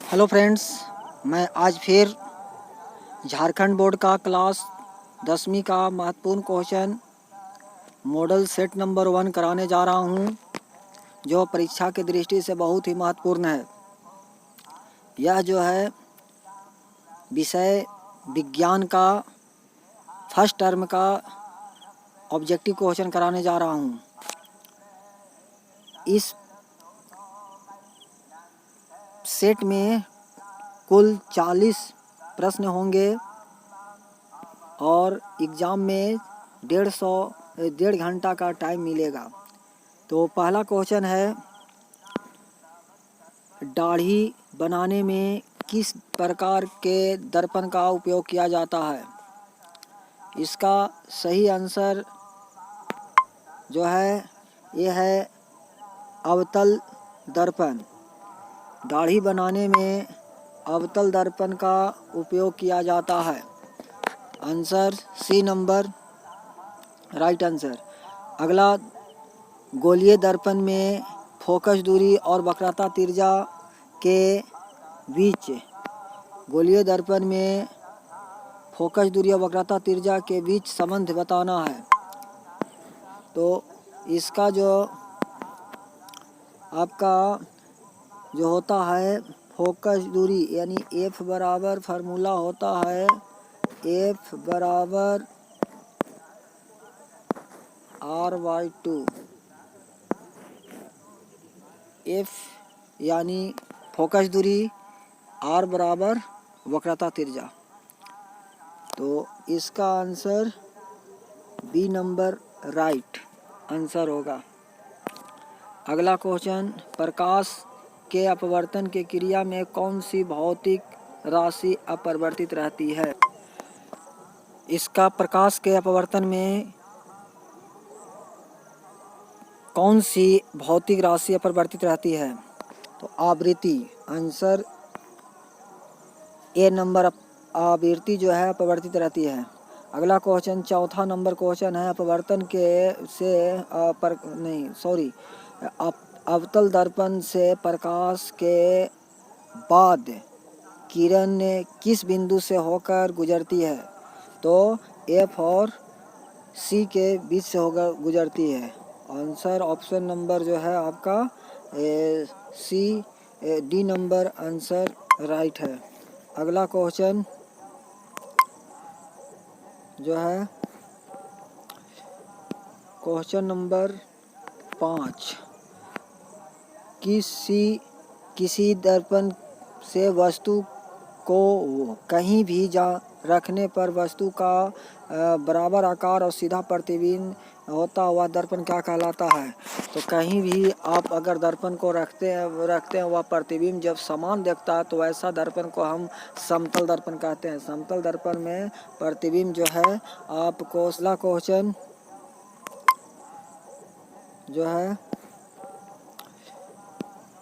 Hello friends, मैं आज फिर झारखंड बोर्ड का क्लास 10वीं का महत्वपूर्ण क्वेश्चन मॉडल सेट नंबर 1 कराने जा रहा हूं, जो परीक्षा की दृष्टि से बहुत ही महत्वपूर्ण है। यह जो है विषय विज्ञान का फर्स्ट टर्म का ऑब्जेक्टिव क्वेश्चन कराने जा रहा हूं। इस सेट में कुल 40 प्रश्न होंगे और एग्ज़ाम में 1.5 घंटा का टाइम मिलेगा। तो पहला क्वेश्चन है, दाढ़ी बनाने में किस प्रकार के दर्पण का उपयोग किया जाता है? इसका सही आंसर जो है ये है अवतल दर्पण। दाढ़ी बनाने में अवतल दर्पण का उपयोग किया जाता है। Answer C number right answer. अगला, गोलीय दर्पण में फोकस दूरी और वक्रता तिर्य्या के बीच गोलीय दर्पण में फोकस दूरी और वक्रता तिर्य्या के बीच संबंध बताना है। तो इसका जो आपका जो होता है फोकस दूरी यानी F बराबर फार्मूला होता है F बराबर R/2। F यानी फोकस दूरी, R बराबर वक्रता तिर्य्या। तो इसका answer B number right answer होगा। अगला क्वेश्चन, प्रकाश के अपवर्तन के क्रिया में कौन सी भौतिक राशि अपरिवर्तित रहती है? इसका प्रकाश के अपवर्तन में कौन सी भौतिक राशि अपरिवर्तित रहती है? तो आवृत्ति। आंसर ए नंबर आवृत्ति जो है अपरिवर्तित रहती है। अगला क्वेश्चन, चौथा नंबर क्वेश्चन है, अपवर्तन के से अवतल दर्पण से प्रकाश के बाद किरण किस बिंदु से होकर गुजरती है? तो F और C के बीच से होकर गुजरती है। आंसर ऑप्शन नंबर जो है आपका C D number answer right है। अगला क्वेश्चन जो है क्वेश्चन नंबर 5, किसी दर्पण से वस्तु को कहीं भी रखने पर वस्तु का बराबर आकार और सीधा प्रतिबिंब होता हुआ दर्पण क्या कहलाता है? तो कहीं भी आप अगर दर्पण को रखते हैं वह प्रतिबिंब जब समान देखता है तो ऐसा दर्पण को हम समतल दर्पण कहते हैं। समतल दर्पण में प्रतिबिंब जो है आपको अगला क्वेश्चन जो है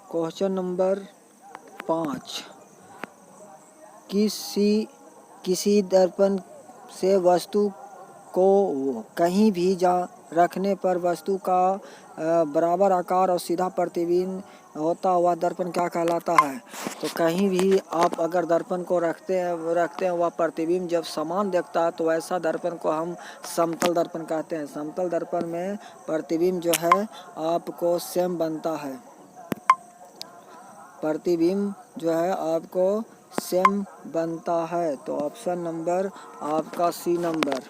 क्वेश्चन नंबर 5, किसी दर्पण से वस्तु को कहीं भी रखने पर वस्तु का बराबर आकार और सीधा प्रतिबिंब होता हुआ दर्पण क्या कहलाता है? तो कहीं भी आप अगर दर्पण को रखते हैं वह प्रतिबिंब जब समान देखता है तो ऐसा दर्पण को हम समतल दर्पण कहते हैं। समतल दर्पण में प्रतिबिंब जो है आपको सेम बनता है। प्रतिबिंब जो है आपको सेम बनता है। तो ऑप्शन नंबर आपका सी नंबर।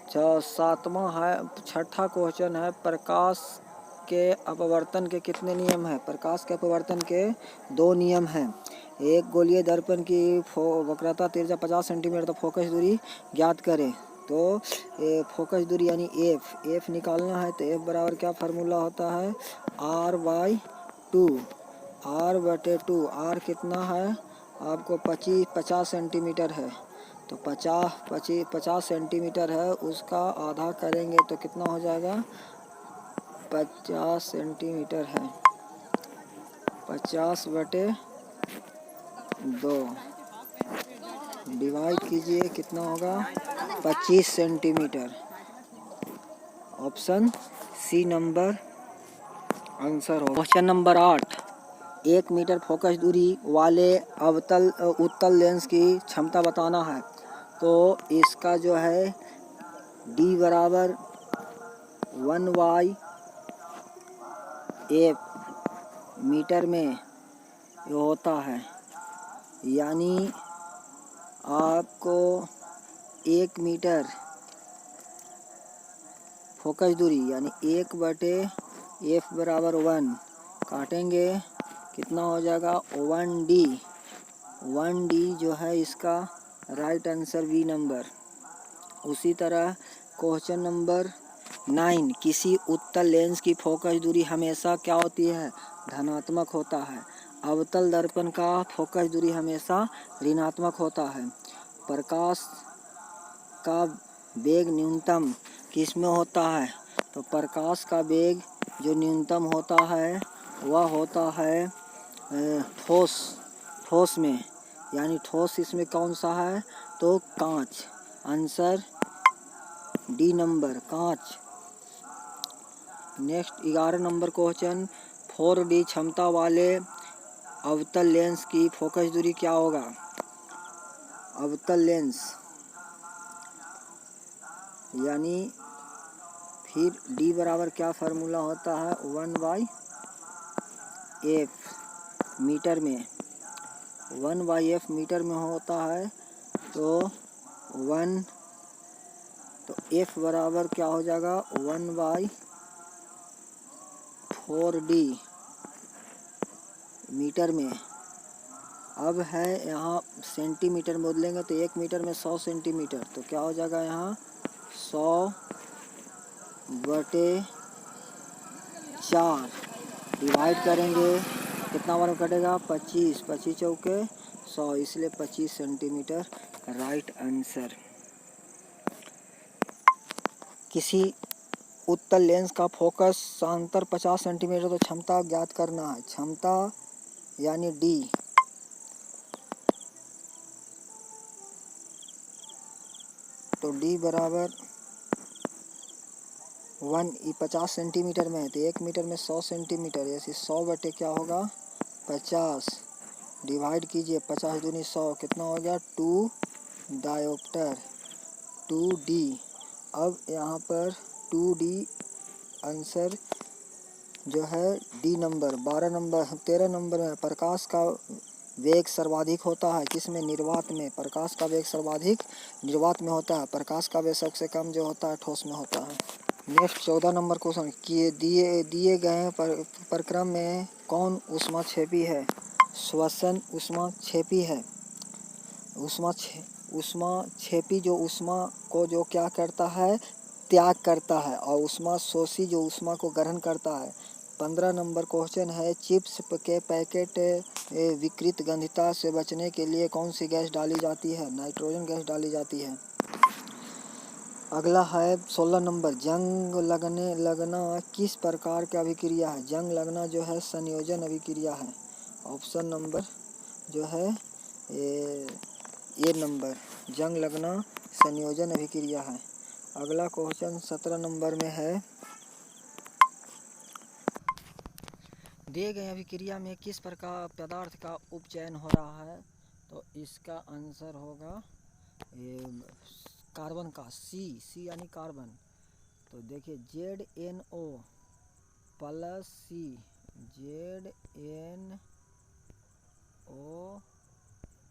सातवां है, छठा क्वेश्चन है, प्रकाश के अपवर्तन के कितने नियम हैं? प्रकाश के अपवर्तन के 2 नियम हैं। एक, गोलीय दर्पण की वक्रता तिर्य्या 50 सेंटीमीटर तो फोकस दूरी ज्ञात करें। तो फोकस दूरी यानी F निकालना है। तो F बराबर क्या फार्मूला होता है R/2। R/2। R कितना है आपको 50 सेंटीमीटर है। तो 50 सेंटीमीटर है, उसका आधा करेंगे तो कितना हो जाएगा? 50 सेंटीमीटर है, 50/2 डिवाइड कीजिए, कितना होगा? 25 centimetre. Option C number answer हो। क्वेश्चन नंबर 8, 1 मीटर फोकस दूरी वाले उत्तल लेंस की क्षमता बताना है। तो इसका जो है D बराबर 1/f मीटर में ये होता है, यानी आपको 1 मीटर फोकस दूरी यानी 1/f बराबर 1 काटेंगे, कितना हो जाएगा 1D। 1D जो है इसका राइट आंसर बी नंबर। उसी तरह क्वेश्चन नंबर 9, किसी उत्तल लेंस की फोकस दूरी हमेशा क्या होती है, धनात्मक होता है। अवतल दर्पण का फोकस दूरी हमेशा ऋणात्मक होता है। प्रकाश का वेग न्यूनतम किस में होता है, तो प्रकाश का वेग जो न्यूनतम होता है वह होता है ठोस में, यानी ठोस इसमें कौन सा है, तो कांच। आंसर डी नंबर, कांच। नेक्स्ट 11 नंबर क्वेश्चन, 4D क्षमता वाले अवतल लेंस की फोकस दूरी क्या होगा। अवतल लेंस यानी फिर D बराबर क्या फार्मूला होता है, 1/f मीटर में, 1/f मीटर में होता है। तो f बराबर क्या हो जाएगा 1/4D मीटर में। अब है यहाँ सेंटीमीटर में बदलेंगे तो 1 मीटर में 100 सेंटीमीटर, तो क्या हो जाएगा यहाँ 100/4 डिवाइड करेंगे, कितना बार कटेगा 25, 25 चौके 100, इसलिए 25 सेंटीमीटर राइट आंसर। किसी उत्तल लेंस का फोकस सांतर 50 सेंटीमीटर, तो क्षमता ज्ञात करना है। क्षमता यानी D, तो D बराबर 50 सेंटीमीटर में है, तो 1 मीटर में 100 सेंटीमीटर, ऐसे 100 बटे क्या होगा 50, डिवाइड कीजिए 50 दूनी 100, कितना हो गया 2 डायोप्टर 2D। अब यहाँ पर 2D आंसर जो है D नंबर। 13 नंबर में प्रकाश का वेग सर्वाधिक होता है किसमें, निर्वात में। प्रकाश का वेग सर्वाधिक निर्वात में होता है, प्रकाश का वेग सबसे कम जो होता है ठोस में होता है। नेक्स्ट 14 नंबर क्वेश्चन, दिए गए प्रक्रम में कौन ऊष्माक्षेपी है। श्वसन ऊष्माक्षेपी है। ऊष्माक्षेपी जो ऊष्मा को जो क्या करता है, त्याग करता है, और ऊष्मा शोषी जो ऊष्मा को ग्रहण करता है। 15 नंबर क्वेश्चन है, चिप्स के पैकेट विकृत गंधता से बचने के लिए कौन सी गैस डाली जाती है, नाइट्रोजन गैस डाली जाती है। अगला है 16 नंबर, जंग लगना किस प्रकार की अभिक्रिया है। जंग लगना जो है संयोजन अभिक्रिया है। ऑप्शन नंबर जो है ये नंबर, जंग लगना संयोजन अभिक्रिया है। अगला क्वेश्चन 17 नंबर में है, दिए गए अभिक्रिया में किस प्रकार पदार्थ का उपचयन हो रहा है, तो इसका आंसर होगा कार्बन का, सी यानी कार्बन। तो देखिए ZNO plus C, ZNO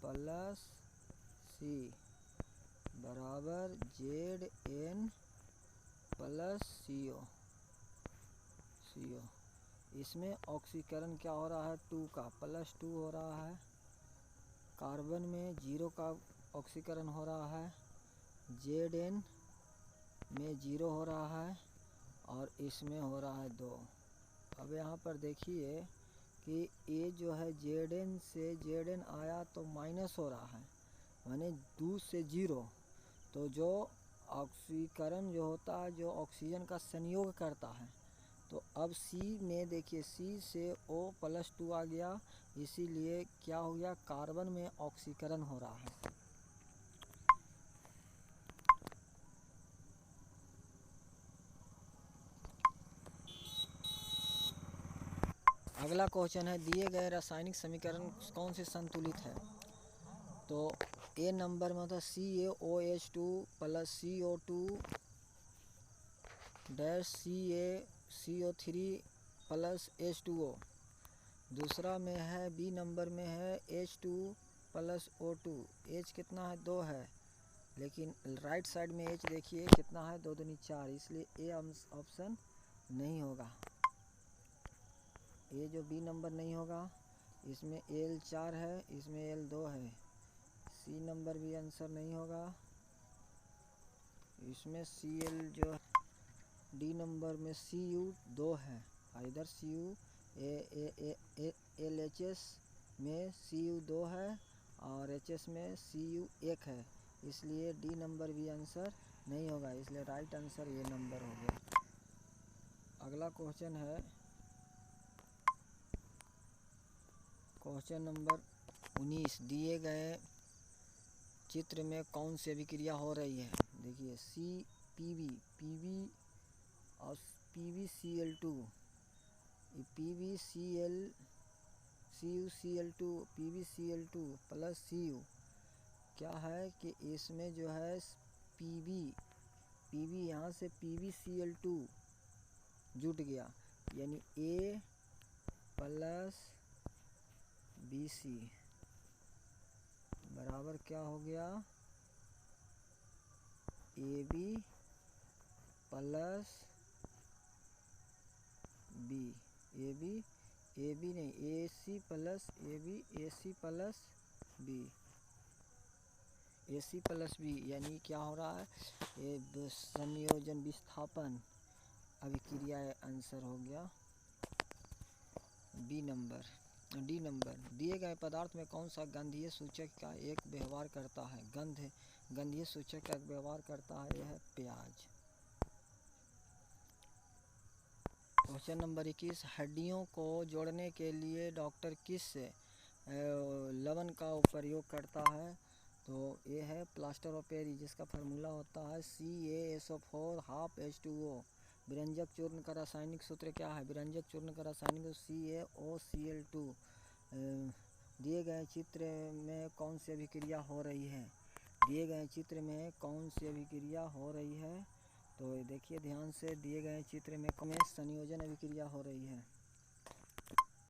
plus C बराबर Zn प्लस CO। इसमें ऑक्सीकरण क्या हो रहा है, 2 का +2 हो रहा है। कार्बन में 0 का ऑक्सीकरण हो रहा है। Zn में 0 हो रहा है और इसमें हो रहा है 2। अब यहाँ पर देखिए कि ये जो है Zn से Zn आया तो माइनस हो रहा है, माने 2 से 0। तो जो ऑक्सीकरण जो होता है, जो ऑक्सीजन का संयोग करता है, तो अब C में देखिए C से O+2 आ गया, इसीलिए क्या हो गया, कार्बन में ऑक्सीकरण हो रहा है। अगला क्वेश्चन है, दिए गए रासायनिक समीकरण कौन से संतुलित है? तो ए नंबर में होता है CaOH2 plus CO2 dash CaCO3 plus H2O। दूसरा में है बी नंबर में है H2 प्लस O2। H कितना है? 2 है, लेकिन राइट साइड में H देखिए कितना है? 2 दूनी 4, इसलिए ए ऑप्शन नहीं होगा। ये जो बी नंबर नहीं होगा, इसमें Al 4 है, इसमें Al 2 है। सी नंबर भी आंसर नहीं होगा, इसमें Cl जो है। डी नंबर में Cu 2 है, इधर Cu LHS में Cu 2 है और HS में Cu 1 है, इसलिए डी नंबर भी आंसर नहीं होगा, इसलिए राइट आंसर ये नंबर हो गया। अगला क्वेश्चन है क्वेश्चन नंबर 19, दिए गए चित्र में कौन सी अभिक्रिया हो रही है? देखिए PV और PbCl2, CuCl2 PbCl2 plus Cu क्या है कि इसमें जो है PV यहाँ से PbCl2 जुट गया, यानी A प्लस BC बराबर क्या हो गया? AB plus B। AB नहीं, AC plus AB, AC plus B, यानी क्या हो रहा है? ये संयोजन विस्थापन अभिक्रिया आंसर हो गया डी नंबर। दिए गए पदार्थ में कौन सा गंधीय सूचक का एक व्यवहार करता है? गंधीय सूचक का व्यवहार करता है, यह है प्याज। क्वेश्चन नंबर 21, हड्डियों को जोड़ने के लिए डॉक्टर किस लवण का प्रयोग करता है? तो ये है प्लास्टर ऑफ पेरिस, जिसका फार्मूला होता है CaSO4 हाफ H2O। विरंजक चूर्ण का रासायनिक सूत्र क्या है? विरंजक चूर्ण का रासायनिक CaOCl2। दिए गए चित्र में कौन सी अभिक्रिया हो रही है? दिए गए चित्र में कौन सी अभिक्रिया हो रही है? तो देखिए ध्यान से, दिए गए चित्र में संयोजन अभिक्रिया हो रही है।